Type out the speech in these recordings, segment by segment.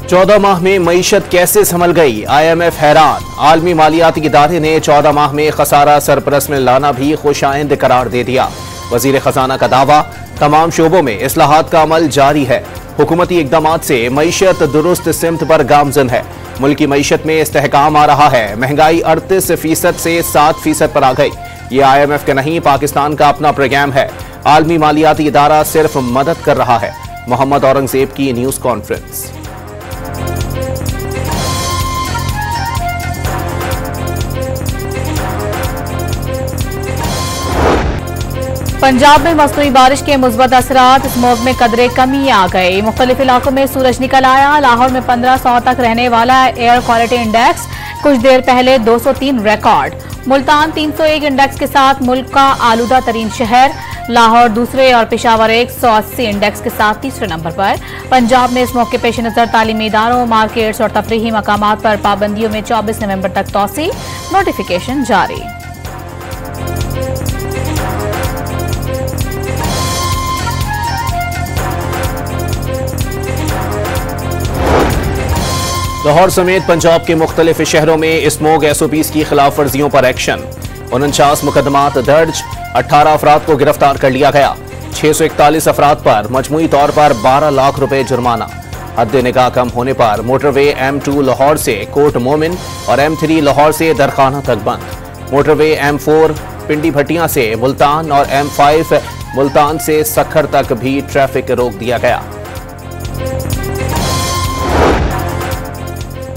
14 माह में मईशत कैसे संभल गई, IMF हैरान। आलमी मालियाती इदारे ने 14 माह में खसारा सरपरस्त में लाना भी खुशाइंद करार दे दिया। वजीर खजाना का दावा, तमाम शोबों में इस्लाहात का अमल जारी है। हुकूमती इकदामात से मईशत दुरुस्त सिमत पर गामजन है। मुल्की मईशत में इस्तेहकाम आ रहा है। महंगाई 38% से 7% पर आ गई। ये IMF का नहीं, पाकिस्तान का अपना प्रोग्राम है। आलमी मालियाती इदारा सिर्फ मदद कर रहा है। मोहम्मद औरंगजेब की न्यूज कॉन्फ्रेंस। पंजाब में मसनूई बारिश के मुस्बत असरात, स्मोग में कदरे कमी आ गई। मुख्तलिफ इलाकों में सूरज निकल आया। लाहौर में 1500 तक रहने वाला एयर क्वालिटी इंडेक्स कुछ देर पहले 203 रिकॉर्ड। मुल्तान 301 इंडेक्स के साथ मुल्क का आलूदा तरीन शहर। लाहौर दूसरे और पेशावर 180 इंडेक्स के साथ तीसरे नंबर पर। पंजाब में स्मोग के पेश नजर तालीमी इदारों, मार्केट्स और तफरीही मकामात पर पाबंदियों में 24 नवंबर तक तोसी। नोटिफिकेशन जारी। लाहौर समेत पंजाब के मुख्तलिफ शहरों में स्मोग SOPs की खिलाफ वर्जियों पर एक्शन। 49 मुकदमात दर्ज, 18 अफराद को गिरफ्तार कर लिया गया। 641 अफराद पर मजमूई तौर पर 12 लाख रुपए जुर्माना। हद निगाह कम होने पर मोटरवे M2 लाहौर से कोट मोमिन और M3 लाहौर से दरखाना तक बंद। मोटरवे M4 पिंडी भट्टियां से मुल्तान और M5 मुल्तान से सखर तक भी ट्रैफिक रोक दिया गया।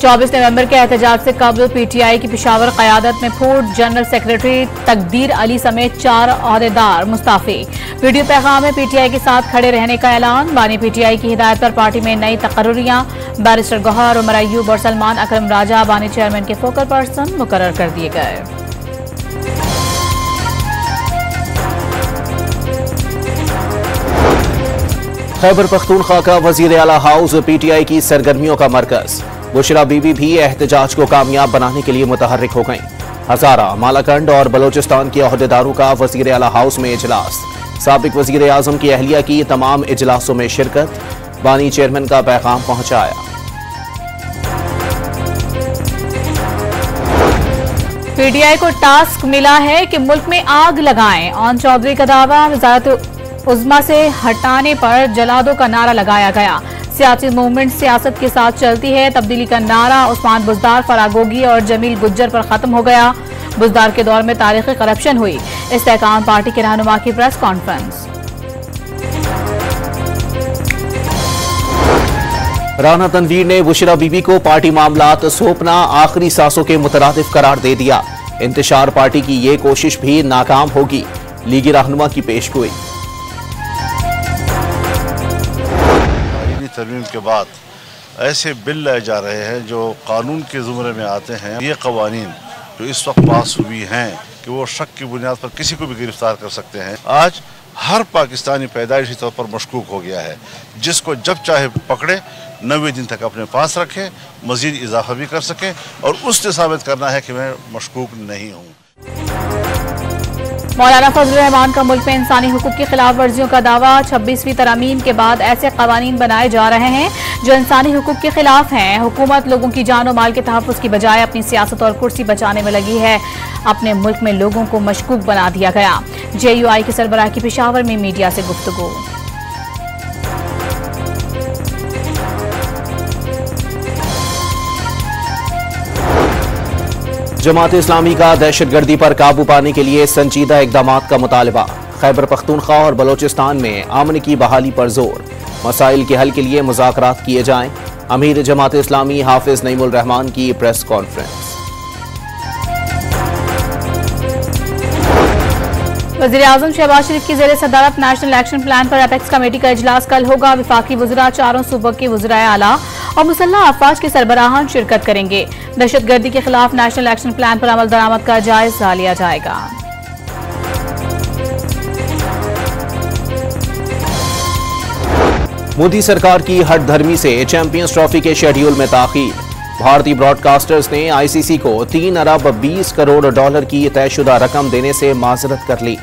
24 नवंबर के एहतजाज से कबल PTI की पेशावर क़यादत में फूड जनरल सेक्रेटरी तकदीर अली समेत 4 ओहदेदार मुस्ताफी। वीडियो पैगाम में PTI के साथ खड़े रहने का ऐलान। बानी PTI की हिदायत पर पार्टी में नई तकर्रुरियां। बैरिस्टर गौहर, उमर अय्यूब और सलमान अकरम राजा बानी चेयरमैन के फोकल पर्सन मुकर्रर कर दिए गए। खैबर पख्तूनख्वा का वजीर आला हाउस PTI की सरगर्मियों का मरकज। बुशरा बीबी भी एहतजाज को कामयाब बनाने के लिए मुतहर्रिक हो गईं। हजारा, मालाकंड और बलोचिस्तान के अहदेदारों का वजीर आला हाउस में इजलास। साबिक वजीर आजम की अहलिया की तमाम इजलासों में शिरकत। बानी चेयरमैन का पैगाम पहुंचाया। PTI को टास्क मिला है कि मुल्क में आग लगाएं। ऑन चौधरी का दावा, वजारत उज़्मा से हटाने पर जलादों का नारा लगाया गया। सियासी मूवमेंट सियासत के साथ चलती है। तब्दीली का नारा उस्मान बुज़दार, फरागोगी और जमील गुज्जर पर खत्म हो गया। बुज़दार के दौर में तारीखी करप्शन हुई। इस्तेहकाम पार्टी के रहनुमा की प्रेस कॉन्फ्रेंस। राना तनवीर ने बुशरा बीबी को पार्टी मामलात सौंपना आखिरी सांसों के मुतरादिफ करार दे दिया। इंतशार पार्टी की ये कोशिश भी नाकाम होगी। लीगी रहनुमा की पेशगोई। तरमीम के बाद ऐसे बिल लाए जा रहे हैं जो कानून के ज़ुमरे में आते हैं। ये कवानीन जो इस वक्त पास हुई हैं कि वो शक की बुनियाद पर किसी को भी गिरफ्तार कर सकते हैं। आज हर पाकिस्तानी पैदाइशी तौर पर मशकूक हो गया है। जिसको जब चाहे पकड़े, 90 दिन तक अपने पास रखे, मजीद इजाफा भी कर सके और उसने साबित करना है कि मैं मशकूक नहीं हूँ। मौलाना फजल रहमान का मुल्क में इंसानी हुकूक की खिलाफ वर्जियों का दावा। 26वीं तरामीम के बाद ऐसे कवानीन बनाए जा रहे हैं जो इंसानी हुकूक के खिलाफ हैं। हुकूमत लोगों की जान और माल के तहफ़्फ़ुज़ की बजाय अपनी सियासत और कुर्सी बचाने में लगी है। अपने मुल्क में लोगों को मशकूक बना दिया गया। JUI की सरबराह की पेशावर में मीडिया से गुफ्तगू। जमात इस्लामी का दहशतगर्दी पर काबू पाने के लिए संजीदा इकदामात का मुतालबा। खैबर पख्तूनख्वा और बलोचिस्तान में अमन की बहाली पर जोर। मसाइल के हल के लिए मुज़ाकरात किए जाएं। अमीर जमात इस्लामी हाफिज नईमुल रहमान की प्रेस कॉन्फ्रेंस। वज़ीर आज़म शहबाज शरीफ की ज़ेर सदारत नेशनल एक्शन प्लान पर एपेक्स कमेटी का इजलास कल होगा। वफाकी वज़रा, चारों सूबों के वज़राए आला और मुसल्लह अफवाज के सरबराहान शिरकत करेंगे। दहशतगर्दी के खिलाफ नेशनल एक्शन प्लान पर अमल दरामद का जायजा लिया जाएगा। मोदी सरकार की हठधर्मी से चैंपियंस ट्रॉफी के शेड्यूल में ताखीर। भारतीय ब्रॉडकास्टर्स ने ICC को 3 अरब 20 करोड़ डॉलर की तयशुदा रकम देने से माजरत कर ली।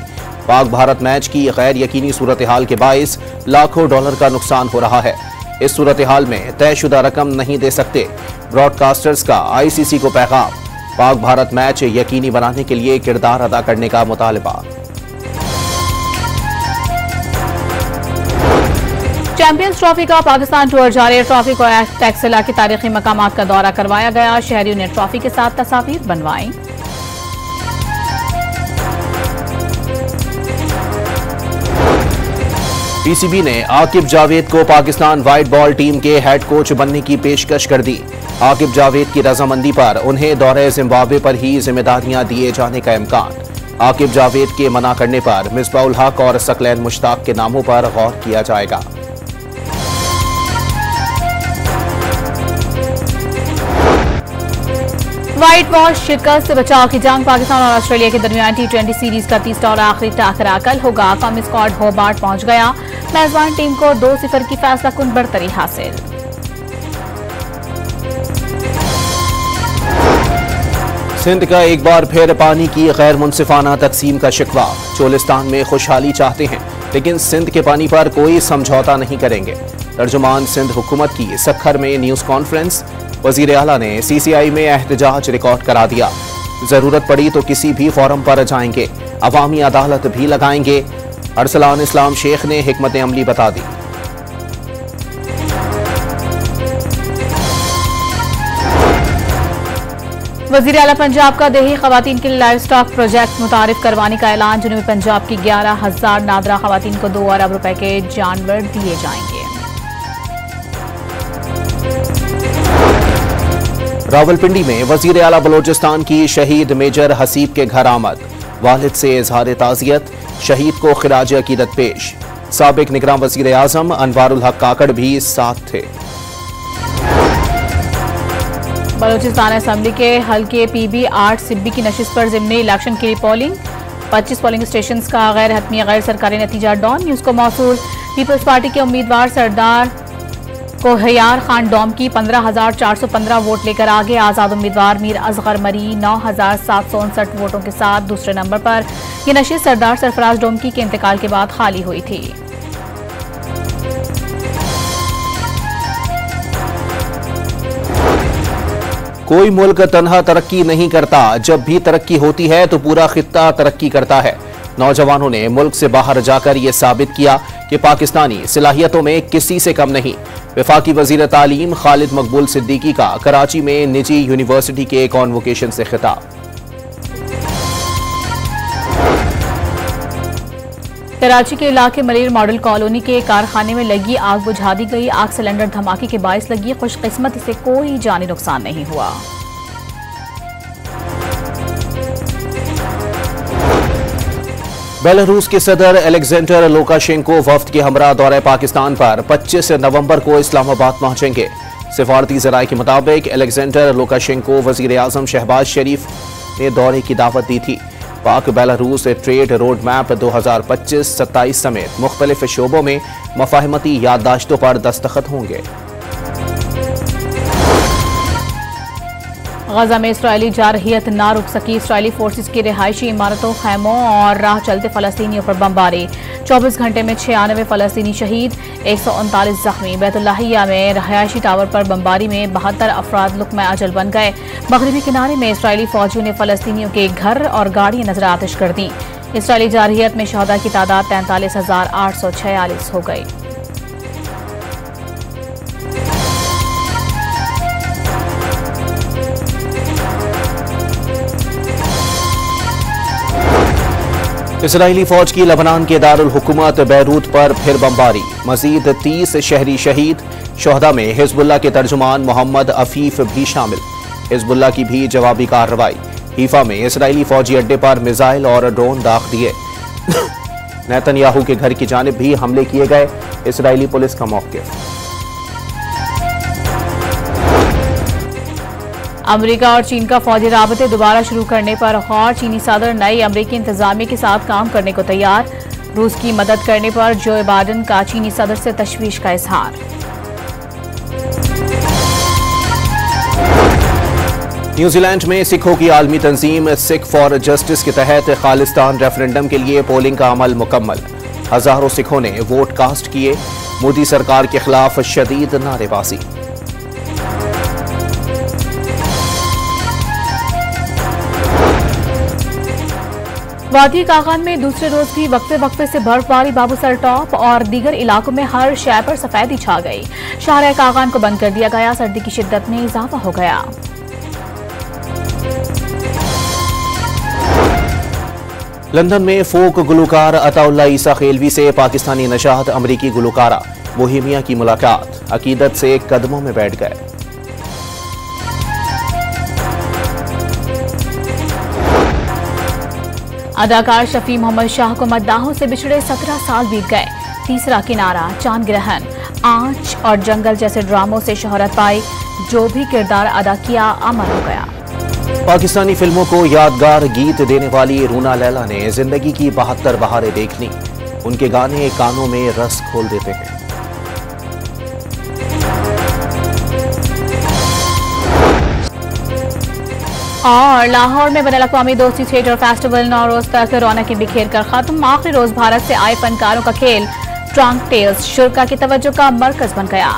पाक भारत मैच की गैर यकीनी सूरत हाल के बाइस लाखों डॉलर का नुकसान हो रहा है। इस सूरत हाल में तयशुदा रकम नहीं दे सकते। ब्रॉडकास्टर्स का ICC को पैगाम, पाक भारत मैच यकीनी बनाने के लिए किरदार अदा करने का मुतालबा। चैंपियंस ट्रॉफी का पाकिस्तान टूर जारी। ट्रॉफी को टैक्सिला के तारीखी मकामात का दौरा करवाया गया। शहरियों ने ट्रॉफी के साथ तस्वीर बनवाई। PCB ने आकिब जावेद को पाकिस्तान व्हाइट बॉल टीम के हेड कोच बनने की पेशकश कर दी। आकिब जावेद की रजामंदी पर उन्हें दौरे जिम्बाब्वे पर ही जिम्मेदारियां दिए जाने का इम्कान। आकिब जावेद के मना करने पर मिसबाउल हक और सकलैन मुश्ताक के नामों पर गौर किया जाएगा। व्हाइट बॉल शिकस्त से बचाव की जंग। पाकिस्तान और ऑस्ट्रेलिया के दरमियान T20 सीरीज का तीसरा और आखिरी टाकरा कल होगा। कौमी स्क्वाड होबार्ट पहुंच गया। मेजबान टीम को 2-0 की फैसला कुन बढ़तरी हासिल। सिंध का एक बार फिर पानी की गैर मुनसिफाना तकसीम का शिकवा। चोलिस्तान में खुशहाली चाहते हैं लेकिन सिंध के पानी पर कोई समझौता नहीं करेंगे। तर्जुमान सिंध हुकूमत की सखर में न्यूज कॉन्फ्रेंस। वजीर आला ने CCI में एहतजाज रिकॉर्ड करा दिया। जरूरत पड़ी तो किसी भी फोरम पर जाएंगे, अवामी अदालत भी लगाएंगे। अरसलान इस्लाम शेख ने हिकमत अमली बता दी। वजीर आला पंजाब का देही खवातीन के लिए लाइव स्टॉक प्रोजेक्ट मुतारिफ करवाने का ऐलान। जनूबी पंजाब की 11,000 नादरा खवातीन को 2 अरब रुपए के जानवर दिए जाएंगे। रावलपिंडी में वजीर आला बलोचिस्तान की शहीद मेजर हसीब के घर आमद। वालिद से इजहार ताज़ियत, शहीद को खिराज अकीदत पेश। साबिक निगरान वजीर आजम अनवारुल हक काकड़ भी साथ थे। बलोचिस्तान असेंबली के हल्के PB 8 सिब्बी की नशिस्त पर ज़िमनी इलेक्शन की पोलिंग। 25 पोलिंग स्टेशन का गैर हतमी गैर सरकारी नतीजा डॉन न्यूज को मौसूल। पीपल्स पार्टी के उम्मीदवार सरदार कोहयार खान डोम की 15,415 वोट लेकर आगे। आजाद उम्मीदवार मीर असगर मरी 9,759 वोटों के साथ दूसरे नंबर पर। यह नशिस्त सरदार सरफराज डोमकी के इंतकाल के बाद खाली हुई थी। कोई मुल्क तन्हा तरक्की नहीं करता, जब भी तरक्की होती है तो पूरा खित्ता तरक्की करता है। नौजवानों ने मुल्क से बाहर जाकर यह साबित किया कि पाकिस्तानी सलाहियतों में किसी से कम नहीं। वफाकी वजीर तालीम खालिद मकबूल सिद्दीकी का कराची में निजी यूनिवर्सिटी के कॉन्वोकेशन से खिताब। कराची के इलाके मरीर मॉडल कॉलोनी के कारखाने में लगी आग बुझा दी गई। आग सिलेंडर धमाके के बायस लगी। खुशकिस्मती से कोई जानी नुकसान नहीं हुआ। बेलारूस के सदर अलेक्जेंडर लुकाशेंको वफ्द के हमरा दौरे पाकिस्तान पर 25 नवंबर को इस्लामाबाद पहुंचेंगे। सिफारती जराये के मुताबिक अलेक्जेंडर लुकाशेंको वजीर आजम शहबाज शरीफ ने दौरे की दावत दी थी। पाक बेलारूस ट्रेड रोड मैप 2025-27 समेत मुख्तलिफ शोबों में मफाहमती याददाश्तों पर दस्तखत होंगे। गजा में इसराइली जारहियत ना रुक सकी। इसराइली फोर्सेस की रिहायशी इमारतों, खैमों और राह चलते फलस्तीनियों पर बमबारी। 24 घंटे में 96 फलस्तीनी शहीद, 139 जख्मी। बैतुल्लाहिया में रिहायशी टावर पर बमबारी में 72 अफराद लुक़्मा अजल बन गए। मगरबी किनारे में इसराइली फौजियों ने फलस्तीनियों के घर और गाड़ियां नजर आतिश कर दी। इसराइली जारहियत में शहदा की तादाद 43,846 हो गई। इसराइली फौज की लबनान के दारुल हुकूमत बैरूत पर फिर बमबारी। मजीद 30 शहरी शहीद। शोहदा में हिजबुल्लाह के तर्जुमान मोहम्मद अफीफ भी शामिल। हिजबुल्लाह की भी जवाबी कार्रवाई। हीफा में इसराइली फौजी अड्डे पर मिसाइल और ड्रोन दाग दिए। नेतन्याहू के घर की जानिब भी हमले किए गए। इसराइली पुलिस का मौक़िफ़। अमेरिका और चीन का फौजी राबते दोबारा शुरू करने पर गौर। चीनी सदर नई अमेरिकी इंतजामिया के साथ काम करने को तैयार। रूस की मदद करने पर जो बाइडेन का चीनी सदर से तशवीश का इजहार। न्यूजीलैंड में सिखों की आलमी तंजीम सिख फॉर जस्टिस के तहत खालिस्तान रेफरेंडम के लिए पोलिंग का अमल मुकम्मल। हजारों सिखों ने वोट कास्ट किए। मोदी सरकार के खिलाफ शदीद नारेबाजी। वादी कागान में दूसरे रोज भी वक्फे वक्फे से बर्फबारी, बाबूसर टॉप और दीगर इलाकों में हर शय पर सफेदी छा गई। शाहराह कागान को बंद कर दिया गया, सर्दी की शिद्दत में इजाफा हो गया। लंदन में फोक गुलकार अताउल्ला ईसा खेलवी से पाकिस्तानी नशात अमरीकी गुलकारा बोहेमिया की मुलाकात, अकीदत से कदमों में बैठ गए। अदाकार शफी मोहम्मद शाह को मद्दाहों से बिछड़े 17 साल बीत गए। तीसरा किनारा, चांद ग्रहण, आंच और जंगल जैसे ड्रामों से शोहरत पाई। जो भी किरदार अदा किया अमर हो गया। पाकिस्तानी फिल्मों को यादगार गीत देने वाली रूना लैला ने जिंदगी की 72 बहारें देख ली। उनके गाने कानों में रस खोल देते हैं। और लाहौर में बैनुल-अक़वामी दोस्ती थिएटर फेस्टिवल 9 रोज तक रौनकें बिखेर कर खत्म। आखिरी रोज भारत से आए फनकारों का खेल ट्रंक टेल्स शुरा की तवज्जो का मरकज बन गया।